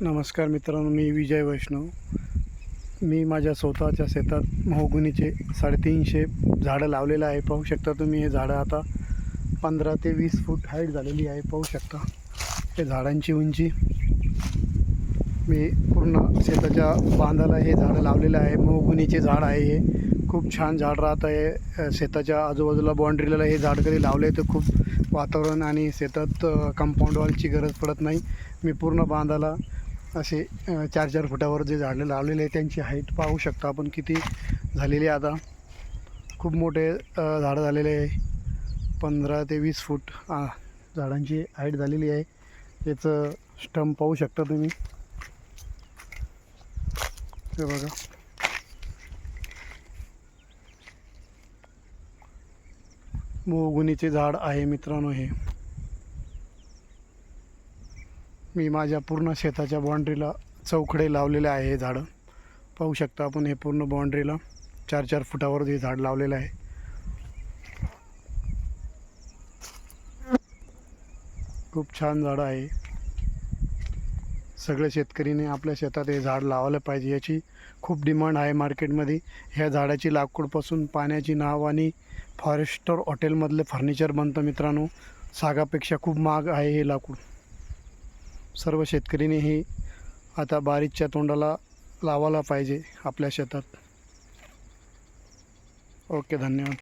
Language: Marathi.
नमस्कार मित्रांनो, मी विजय वैष्णव. मी माझ्या स्वतःच्या शेतात महोगनीचे 350 झाडं लावलेलं आहे. पाहू शकता तुम्ही, हे झाडं आता 15 ते 20 फूट हाईट झालेली आहे. पाहू शकता हे झाडांची उंची. मी पूर्ण शेताच्या बांधाला हे झाडं लावलेलं आहे. महोगनीचे झाड आहे. हे खूप छान झाड राहत आहे. शेताच्या आजूबाजूला बाउंड्रीला हे झाड कधी लावले तर खूप वातावरण आणि शेतात कंपाऊंड वॉलची गरज पडत नाही. मी पूर्ण बांधाला असे 4-4 फुटावर जे झाडं लावलेले आहे त्यांची हाईट पाहू शकता आपण किती झालेली आहे. आता खूप मोठे झाडं झालेले आहे. 15 ते 20 फूट झाडांची हाईट झालेली आहे. याचं स्टंप पाहू शकता तुम्ही, हे बघा. मोहगुनीचे झाड आहे मित्रांनो. हे मी माझ्या पूर्ण शेताच्या बाउंड्रीला चौकडे लावलेले आहे. हे झाडं पाहू शकता आपण. हे पूर्ण बाउंड्रीला 4-4 फुटावर हे झाड लावलेलं आहे. खूप छान झाडं आहे. सगळ्या शेतकरीने आपल्या शेतात हे झाड लावायला पाहिजे. याची खूप डिमांड आहे मार्केटमध्ये. ह्या झाडाची लाकूडपासून पाण्याची नाव आणि फॉरेस्टर हॉटेलमधले फर्निचर बनतं मित्रांनो. सागापेक्षा खूप महाग आहे हे लाकूड. सर्व शेतकरीने हे आता बारीच्या तोंडाला लावायला पाहिजे आपल्या शेतात. ओके, धन्यवाद.